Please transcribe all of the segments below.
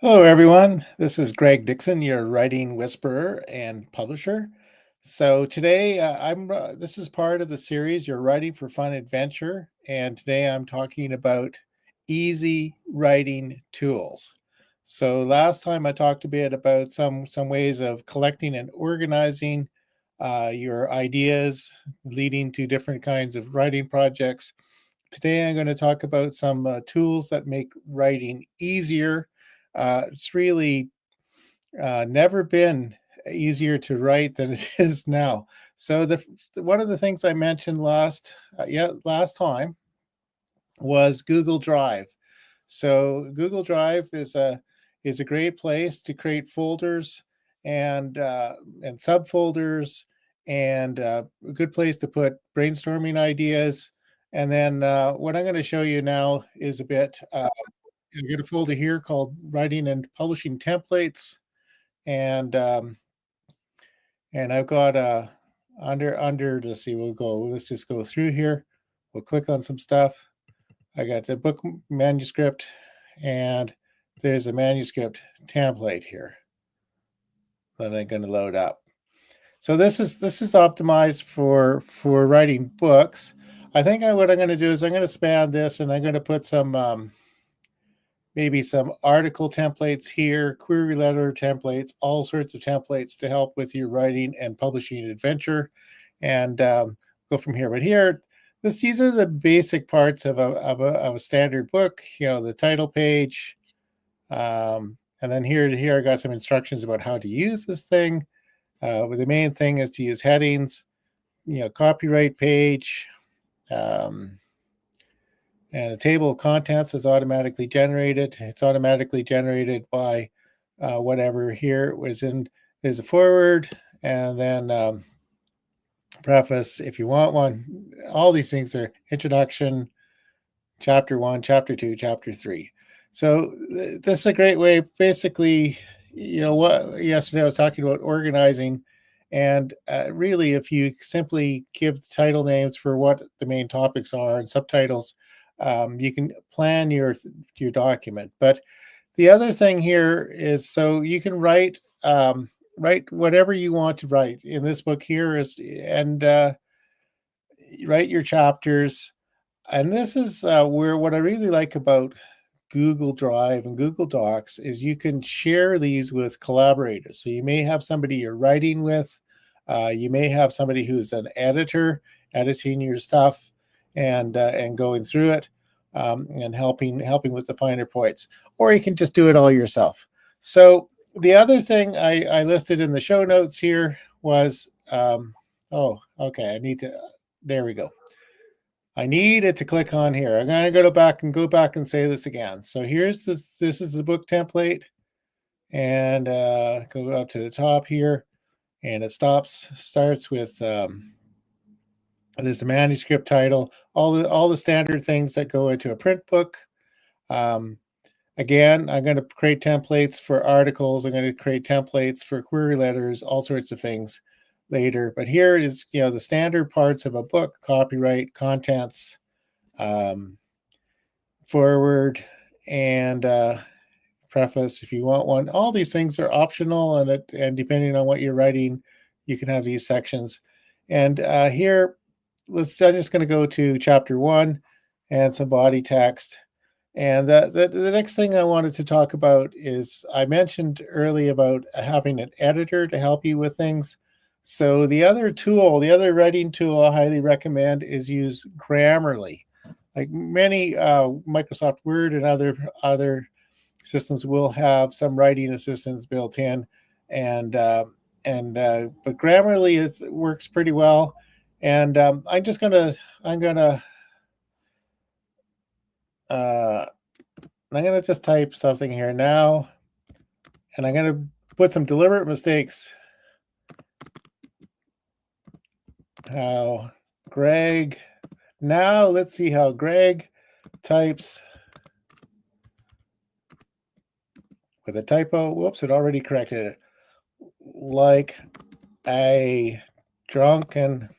Hello, everyone. This is Greg Dixon, your writing whisperer and publisher. So today, this is part of the series "You're Writing for Fun Adventure," and today I'm talking about easy writing tools. So last time I talked a bit about some ways of collecting and organizing your ideas, leading to different kinds of writing projects. Today, I'm going to talk about some tools that make writing easier. It's really never been easier to write than it is now. So one of the things I mentioned last time was Google Drive. So Google Drive is a great place to create folders and subfolders, and a good place to put brainstorming ideas. And then what I'm going to show you now is a bit. I got a folder here called Writing and Publishing Templates, and I've got under. Let's see. Let's just go through here. We'll click on some stuff. I got the book manuscript, and there's a manuscript template here that I'm going to load up. So this is optimized for writing books. I think what I'm going to do is I'm going to span this, and I'm going to put some maybe some article templates here, query letter templates, all sorts of templates to help with your writing and publishing adventure, and go from here. But here, these are the basic parts of a standard book. You know, the title page, and then here I got some instructions about how to use this thing. But the main thing is to use headings. You know, copyright page. And a table of contents is automatically generated. It's automatically generated by whatever here was in. There's a foreword, and then preface if you want one. All these things are introduction, chapter 1, chapter 2, chapter 3. So this is a great way. Basically, you know what? Yesterday I was talking about organizing, and really, if you simply give title names for what the main topics are and subtitles, you can plan your document. But the other thing here is so you can write whatever you want to write in this book here is and write your chapters. And this is where what I really like about Google Drive and Google Docs is you can share these with collaborators. So you may have somebody you're writing with, you may have somebody who's an editor editing your stuff and going through it, and helping with the finer points, or you can just do it all yourself. So the other thing I listed in the show notes here was oh, okay, I need to. There we go. I needed to click on here. I'm going to go back and say this again. So here's this. This is the book template, and go up to the top here, and it starts with there's the manuscript title, all the standard things that go into a print book. Um, Again, I'm going to create templates for articles. I'm going to create templates for query letters, all sorts of things later. But here is, you know, the standard parts of a book: copyright, contents, um, forward, and preface if you want one. All these things are optional, and depending on what you're writing, you can have these sections. And here, I'm just going to go to chapter 1 and some body text. And the next thing I wanted to talk about is I mentioned early about having an editor to help you with things. So the other writing tool I highly recommend is use Grammarly. Like many Microsoft Word and other systems will have some writing assistance built in, and but Grammarly works pretty well. And uh, I'm gonna just type something here now, and I'm gonna put some deliberate mistakes. How Greg. Now let's see how Greg types with a typo. Whoops, it already corrected it. Like a drunken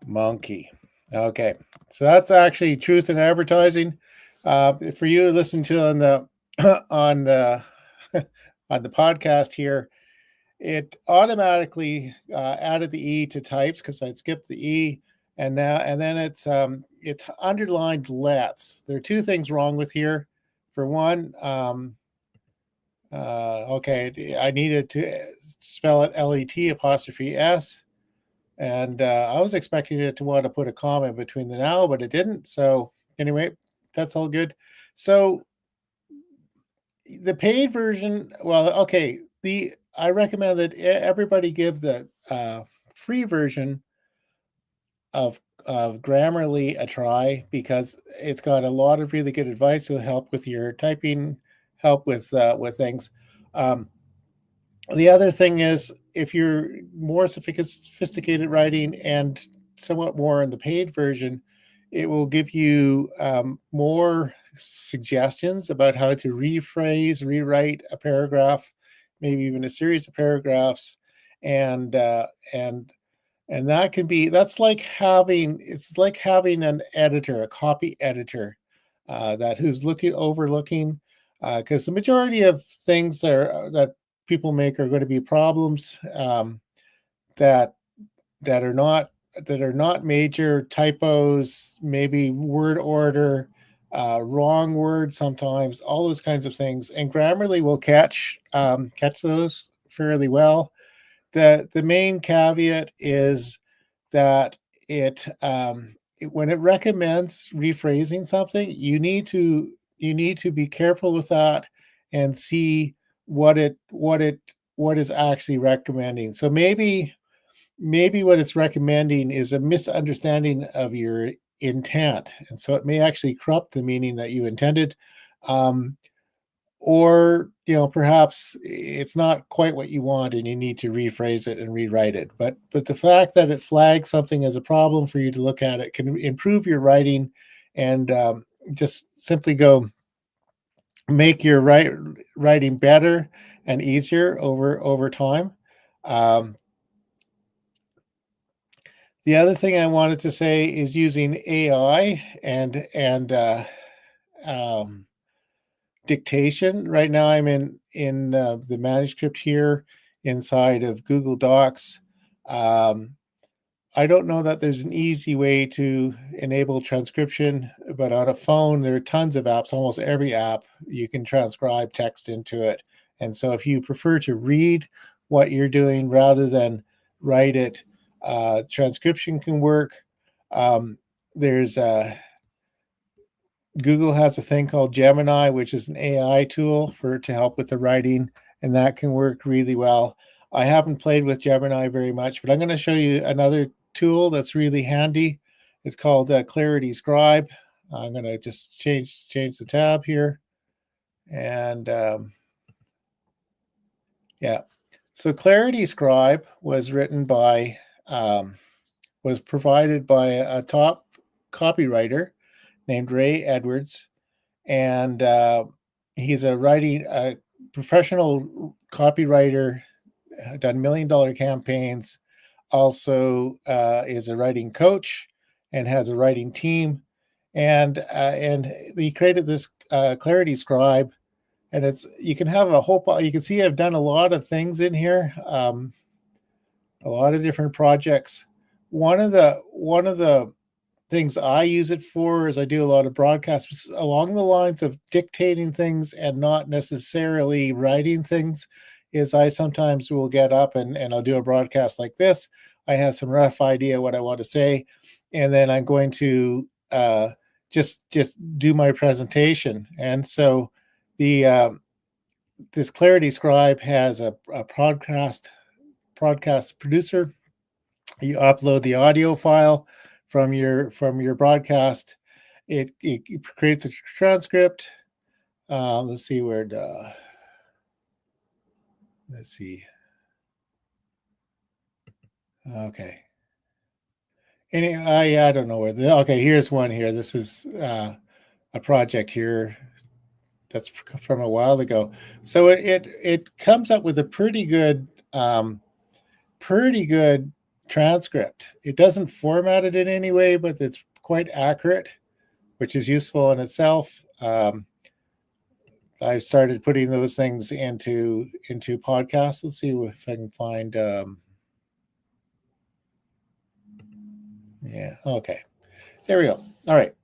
monkey. Okay, so that's actually truth in advertising. For you to listen to on on on the podcast here, it automatically added the E to types because I'd skipped the E, and then it's underlined let's. There are two things wrong with here. For one, okay, I needed to spell it LET apostrophe S, and I was expecting it to want to put a comma in between the now, but it didn't. So anyway, that's all good. So the paid version, well, okay, I recommend that everybody give the free version of Grammarly a try because it's got a lot of really good advice to help with your typing, help with things. Um, the other thing is if you're more sophisticated writing and somewhat more in the paid version, it will give you more suggestions about how to rephrase, rewrite a paragraph, maybe even a series of paragraphs, and uh, and and that's like having an editor, a copy editor, that who's overlooking, because the majority of things that people make are going to be problems, that that are not that are not major typos, maybe word order, wrong word sometimes, all those kinds of things, and Grammarly will catch those fairly well. The main caveat is that when it recommends rephrasing something, you need to be careful with that and see what is actually recommending. So maybe what it's recommending is a misunderstanding of your intent, and so it may actually corrupt the meaning that you intended. Um, or perhaps it's not quite what you want and you need to rephrase it and rewrite it, but the fact that it flags something as a problem for you to look at it can improve your writing, and just simply go make your writing better and easier over time. um, the other thing I wanted to say is using AI and um, dictation. Right now I'm in the manuscript here inside of Google Docs. um, I don't know that there's an easy way to enable transcription, but on a phone there are tons of apps. Almost every app you can transcribe text into it, and so if you prefer to read what you're doing rather than write it, transcription can work. There's Google has a thing called Gemini, which is an AI tool to help with the writing, and that can work really well. I haven't played with Gemini very much, but I'm going to show you another tool that's really handy. It's called ClarityScribe. I'm going to just change the tab here, and yeah. So ClarityScribe was provided by a top copywriter named Ray Edwards, and he's a professional copywriter, done $1 million campaigns, also is a writing coach and has a writing team, and he created this ClarityScribe, and you can have you can see I've done a lot of things in here, a lot of different projects. One of the things I use it for is I do a lot of broadcasts along the lines of dictating things and not necessarily writing things. Is I sometimes will get up and I'll do a broadcast like this. I have some rough idea what I want to say, and then I'm going to just do my presentation. And so the this ClarityScribe has a broadcast producer. You upload the audio file from your broadcast. It creates a transcript. Let's see where. Let's see. Okay. I don't know where. Okay, here's one here. This is a project here that's from a while ago. So it comes up with a pretty good transcript. It doesn't format it in any way, but it's quite accurate, which is useful in itself. I've started putting those things into podcasts. Let's see if I can find. Yeah. Okay. There we go. All right.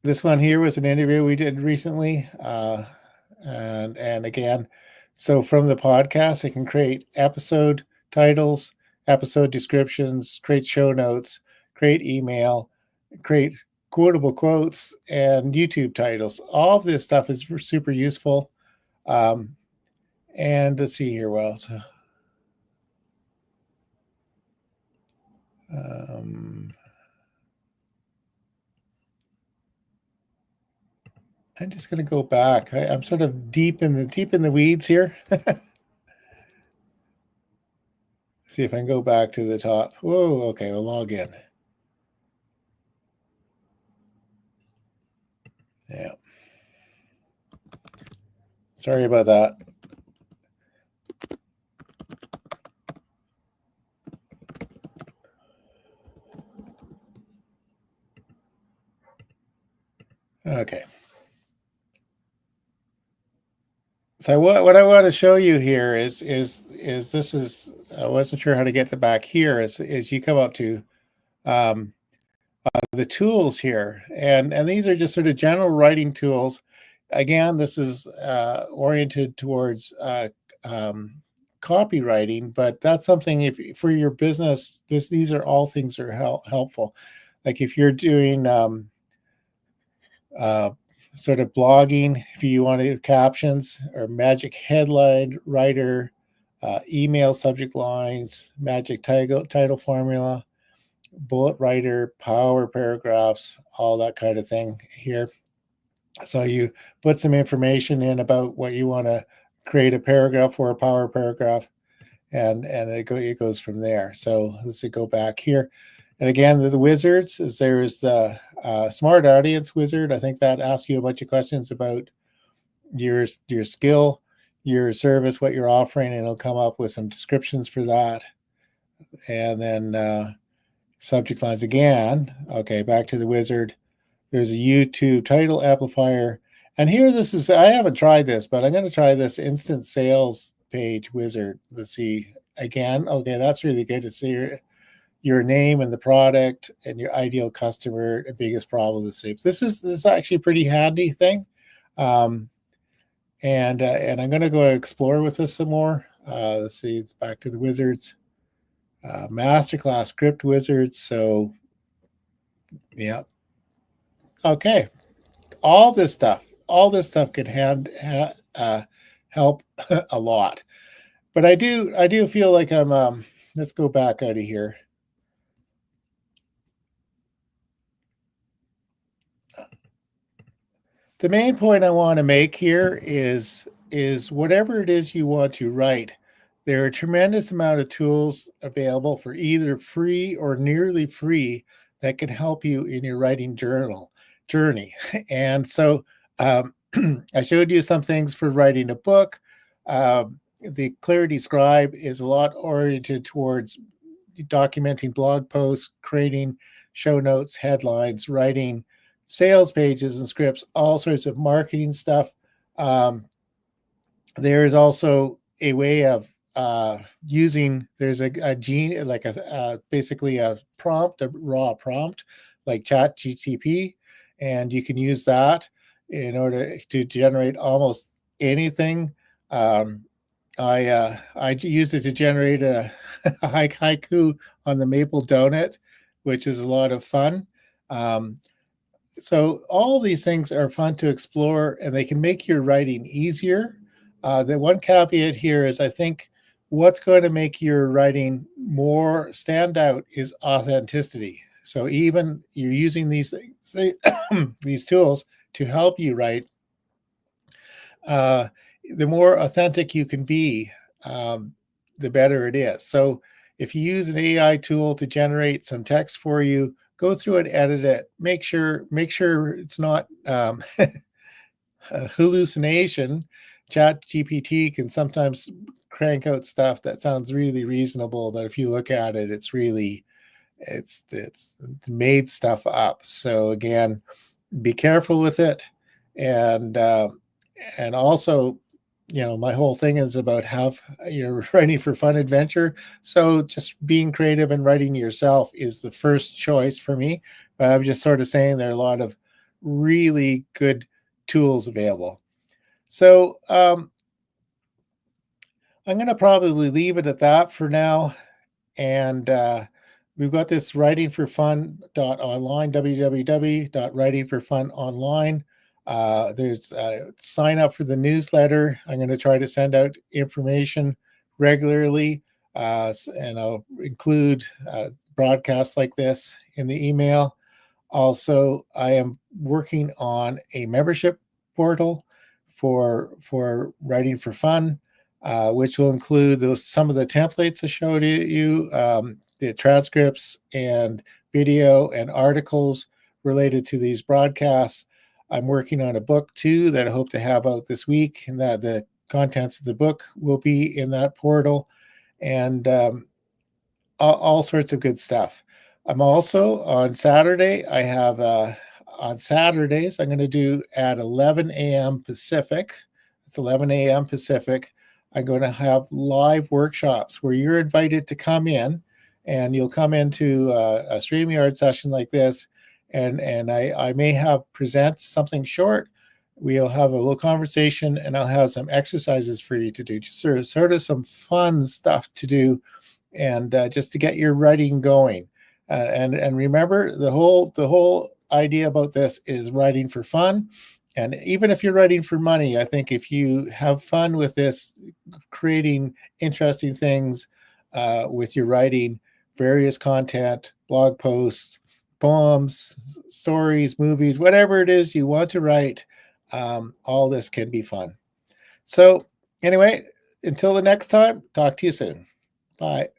This one here was an interview we did recently, and again, so from the podcast, I can create episode titles, episode descriptions, create show notes, create email, create quotable quotes, and YouTube titles. All of this stuff is super useful. And let's see here what else. I'm just going to go back. I'm sort of deep in the weeds here. See if I can go back to the top. Whoa, okay, we'll log in. Yeah. Sorry about that. Okay. So what I want to show you here is this is, I wasn't sure how to get to back here, is you come up to the tools here, and these are just sort of general writing tools. Again, this is oriented towards copywriting, but that's something, if for your business, these are all things that are helpful. Like if you're doing sort of blogging, if you want to do captions or magic headline writer, email subject lines, magic title formula, bullet writer, power paragraphs, all that kind of thing here. So you put some information in about what you want to create a paragraph for, a power paragraph, and it goes from there. So let's go back here. And again, the wizards, is there's the smart audience wizard. I think that asks you a bunch of questions about your skill, your service, what you're offering, and it'll come up with some descriptions for that. And then subject lines again. Okay, back to the wizard. There's a YouTube title amplifier. And here, this is, I haven't tried this, but I'm going to try this instant sales page wizard. Let's see again. Okay, that's really good to see your name and the product and your ideal customer and biggest problem to see. This is actually a pretty handy thing. And I'm going to go explore with this some more. Let's see, it's back to the wizards. Masterclass script wizards. So, yeah. Okay. All this stuff could help a lot. But I do feel like I'm, let's go back out of here. The main point I want to make here is whatever it is you want to write, there are a tremendous amount of tools available for either free or nearly free that can help you in your writing journey. And so I showed you some things for writing a book. The ClarityScribe is a lot oriented towards documenting blog posts, creating show notes, headlines, writing sales pages and scripts, all sorts of marketing stuff. There is also a way of using, there's a gene, like basically a prompt, a raw prompt, like ChatGTP, and you can use that in order to generate almost anything. I used it to generate a haiku on the maple donut, which is a lot of fun. So all of these things are fun to explore, and they can make your writing easier. The one caveat here is, I think what's going to make your writing more stand out is authenticity. So even you're using these things, these tools to help you write, the more authentic you can be, the better it is. So if you use an AI tool to generate some text for you, go through and edit it. Make sure it's not a hallucination. ChatGPT can sometimes crank out stuff that sounds really reasonable, but if you look at it, it's really it's made stuff up. So again, be careful with it, and also, my whole thing is about you're writing for fun adventure. So just being creative and writing yourself is the first choice for me. But I'm just sort of saying there are a lot of really good tools available. So I'm going to probably leave it at that for now. And we've got this writingforfun.online, www.writingforfunonline. There's sign up for the newsletter. I'm going to try to send out information regularly, and I'll include broadcasts like this in the email. Also, I am working on a membership portal for Writing for Fun, which will include some of the templates I showed you, the transcripts and video and articles related to these broadcasts. I'm working on a book too that I hope to have out this week, and that the contents of the book will be in that portal, and all sorts of good stuff. I'm also on Saturday. On Saturdays, I'm going to do at 11 a.m. Pacific. It's 11 a.m. Pacific. I'm going to have live workshops where you're invited to come in, and you'll come into a StreamYard session like this, and I may present something short. We'll have a little conversation, and I'll have some exercises for you to do, just sort of some fun stuff to do, and just to get your writing going. And remember, the whole idea about this is writing for fun. And even if you're writing for money, I think if you have fun with this, creating interesting things with your writing, various content, blog posts, poems, stories, movies, whatever it is you want to write, all this can be fun. So anyway, until the next time, talk to you soon. Bye.